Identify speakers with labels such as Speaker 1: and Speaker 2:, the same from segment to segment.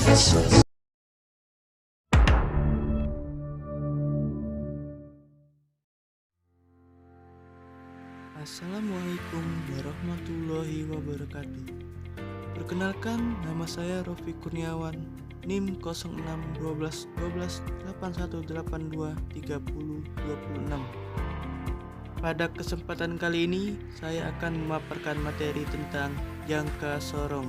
Speaker 1: Assalamualaikum warahmatullahi wabarakatuh. Perkenalkan, nama saya Rofi Kurniawan, NIM 061281823026. Pada kesempatan kali ini, saya akan memaparkan materi tentang jangka sorong.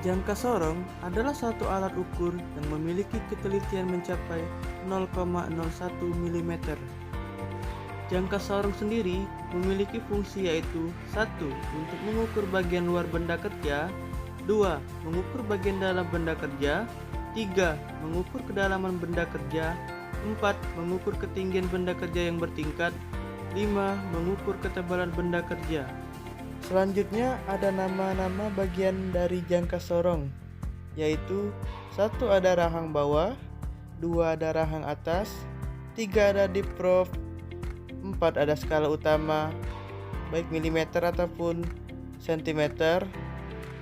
Speaker 1: Jangka sorong adalah satu alat ukur yang memiliki ketelitian mencapai 0,01 mm. Jangka sorong sendiri memiliki fungsi yaitu 1. Untuk mengukur bagian luar benda kerja, 2. Mengukur bagian dalam benda kerja, 3. Mengukur kedalaman benda kerja, 4. Mengukur ketinggian benda kerja yang bertingkat, 5. Mengukur ketebalan benda kerja. Selanjutnya ada nama-nama bagian dari jangka sorong, yaitu 1. Ada rahang bawah, 2. Ada rahang atas, 3. Ada diprof, 4. Ada skala utama baik milimeter ataupun sentimeter,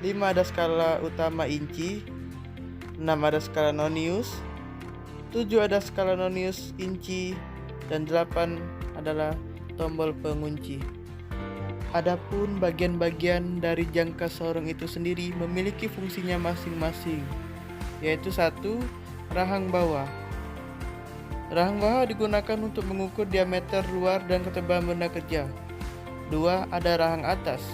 Speaker 1: 5. Ada skala utama inci, 6. Ada skala nonius, 7. Ada skala nonius inci, dan 8 adalah tombol pengunci. Adapun bagian-bagian dari jangka sorong itu sendiri memiliki fungsinya masing-masing, yaitu 1. Rahang bawah. Rahang bawah digunakan untuk mengukur diameter luar dan ketebalan benda kerja. 2. Ada rahang atas,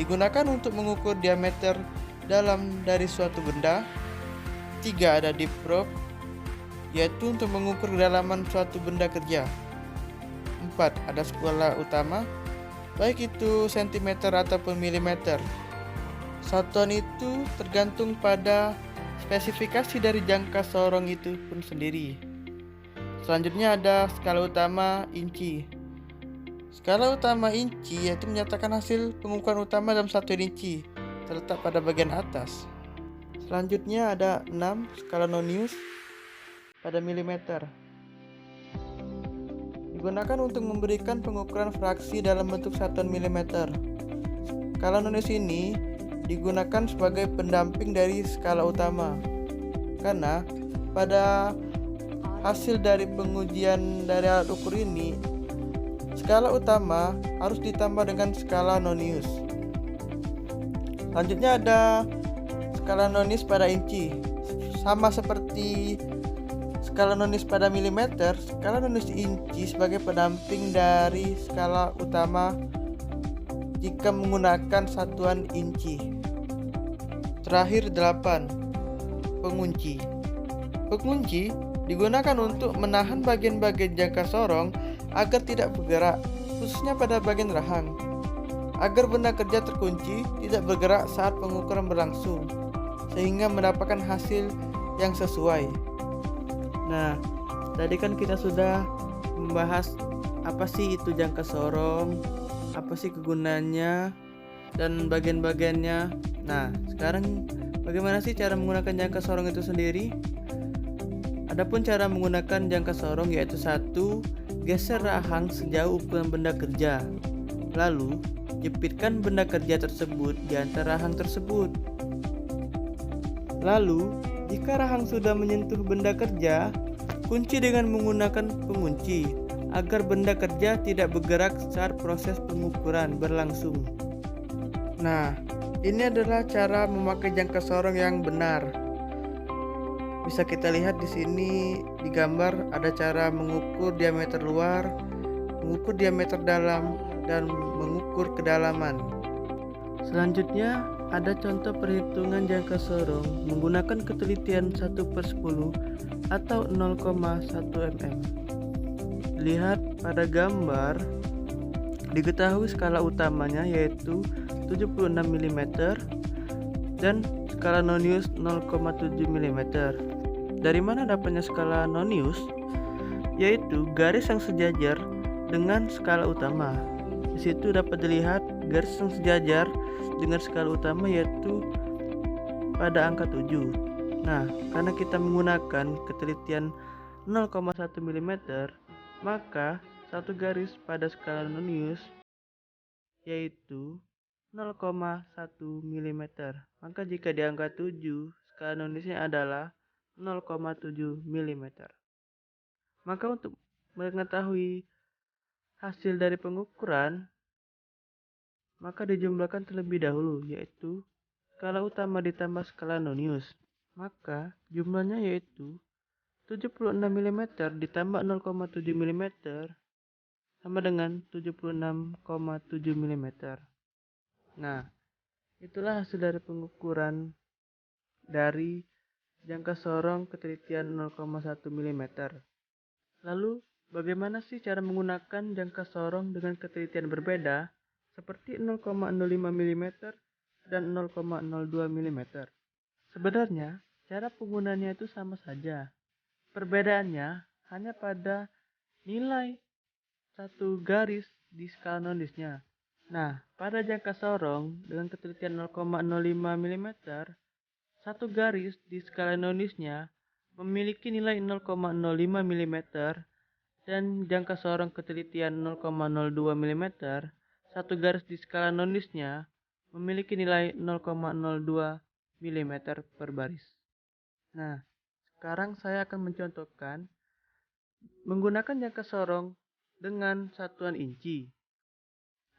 Speaker 1: digunakan untuk mengukur diameter dalam dari suatu benda. 3. Ada diprof, yaitu untuk mengukur kedalaman suatu benda kerja. 4. Ada skala utama, baik itu sentimeter ataupun milimeter. Satuan itu tergantung pada spesifikasi dari jangka sorong itu pun sendiri. Selanjutnya ada skala utama inci. Skala utama inci yaitu menyatakan hasil pengukuran utama dalam satu inci, terletak pada bagian atas. Selanjutnya ada 6. Skala nonius pada milimeter. Digunakan untuk memberikan pengukuran fraksi dalam bentuk satuan milimeter. Skala nonius ini digunakan sebagai pendamping dari skala utama, karena pada hasil dari pengujian dari alat ukur ini, skala utama harus ditambah dengan skala nonius. Selanjutnya ada skala nonius pada inci. Sama seperti skala nonius pada milimeter, skala nonius inci sebagai pendamping dari skala utama jika menggunakan satuan inci. Terakhir 8. Pengunci. Pengunci digunakan untuk menahan bagian-bagian jangka sorong agar tidak bergerak, khususnya pada bagian rahang, agar benda kerja terkunci tidak bergerak saat pengukuran berlangsung, sehingga mendapatkan hasil yang sesuai. Nah, tadi kan kita sudah membahas apa sih itu jangka sorong, apa sih kegunaannya, dan bagian-bagiannya. Nah, sekarang bagaimana sih cara menggunakan jangka sorong itu sendiri? Adapun cara menggunakan jangka sorong yaitu 1. Geser rahang sejauh ukuran benda kerja. Lalu, jepitkan benda kerja tersebut di antara rahang tersebut. Lalu, jika rahang sudah menyentuh benda kerja, kunci dengan menggunakan pengunci agar benda kerja tidak bergerak saat proses pengukuran berlangsung. Nah, ini adalah cara memakai jangka sorong yang benar. Bisa kita lihat di sini di gambar ada cara mengukur diameter luar, mengukur diameter dalam, dan mengukur kedalaman. Selanjutnya ada contoh perhitungan jangka sorong menggunakan ketelitian 1/10 atau 0,1 mm. Lihat pada gambar, diketahui skala utamanya yaitu 76 mm dan skala nonius 0,7 mm. Dari mana dapatnya skala nonius? Yaitu garis yang sejajar dengan skala utama. Di situ dapat dilihat garis yang sejajar dengan skala utama yaitu pada angka 7. Nah, karena kita menggunakan ketelitian 0,1 mm, maka satu garis pada skala nonius yaitu 0,1 mm. Maka jika di angka 7 skala nonisnya adalah 0,7 mm. Maka untuk mengetahui hasil dari pengukuran, maka dijumlahkan terlebih dahulu, yaitu skala utama ditambah skala nonius. Maka jumlahnya yaitu 76 mm ditambah 0,7 mm sama dengan 76,7 mm. Nah, itulah hasil dari pengukuran dari jangka sorong ketelitian 0,1 mm. Lalu, bagaimana sih cara menggunakan jangka sorong dengan ketelitian berbeda seperti 0,05 mm dan 0,02 mm? Sebenarnya, cara penggunaannya itu sama saja. Perbedaannya hanya pada nilai satu garis di skala nonisnya. Nah, pada jangka sorong dengan ketelitian 0,05 mm, satu garis di skala nonisnya memiliki nilai 0,05 mm dan jangka sorong ketelitian 0,02 mm, satu garis di skala nonisnya memiliki nilai 0,02 mm per baris. Nah, sekarang saya akan mencontohkan menggunakan jangka sorong dengan satuan inci.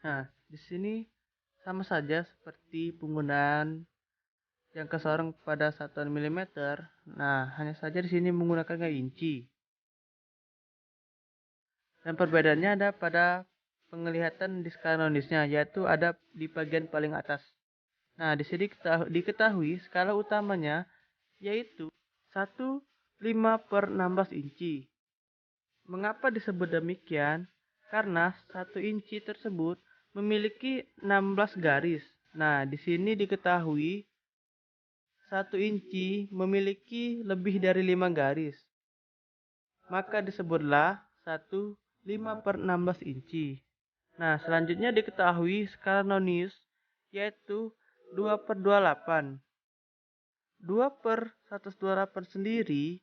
Speaker 1: Nah, di sini sama saja seperti penggunaan jangka sorong pada satuan milimeter. Nah, hanya saja di sini menggunakan inci. Dan perbedaannya ada pada penglihatan di skala nonisnya, yaitu ada di bagian paling atas. Nah, di sini diketahui skala utamanya yaitu 1,5/16 inci. Mengapa disebut demikian? Karena 1 inci tersebut memiliki 16 garis. Nah, di sini diketahui 1 inci memiliki lebih dari 5 garis. Maka disebutlah 1,5/16 inci. Nah, selanjutnya diketahui skala nonius yaitu 2/28. 2/128 sendiri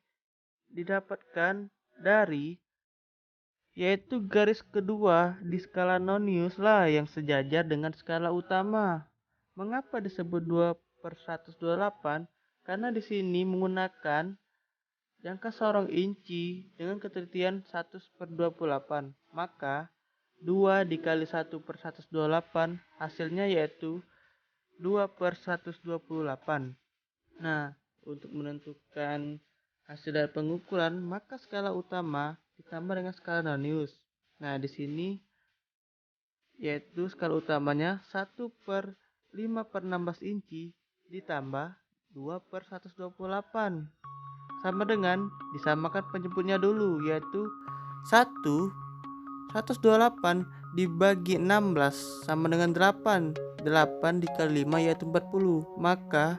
Speaker 1: didapatkan dari yaitu garis kedua di skala nonius lah yang sejajar dengan skala utama. Mengapa disebut 2/128? Karena di sini menggunakan jangka sorong inci dengan ketelitian 1/28. Maka 2 dikali 1/128 hasilnya yaitu 2/128. Nah, untuk menentukan hasil dari pengukuran, maka skala utama ditambah dengan skala nonius. Nah, di sini yaitu skala utamanya 1/5/16 inci ditambah 2/128. Sama dengan disamakan penjemputnya dulu, yaitu 1/128 dibagi 16 sama dengan 8. 8 dikali 5 yaitu 40. Maka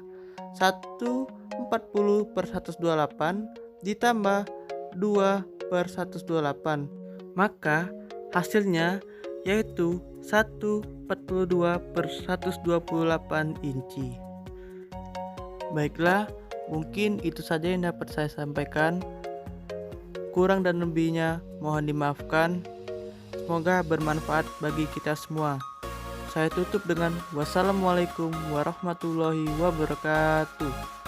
Speaker 1: 1/40/128 ditambah 2/128. Maka hasilnya yaitu 1/42/128 inci. Baiklah, mungkin itu saja yang dapat saya sampaikan. Kurang dan lebihnya mohon dimaafkan. Semoga bermanfaat bagi kita semua. Saya tutup dengan wassalamualaikum warahmatullahi wabarakatuh.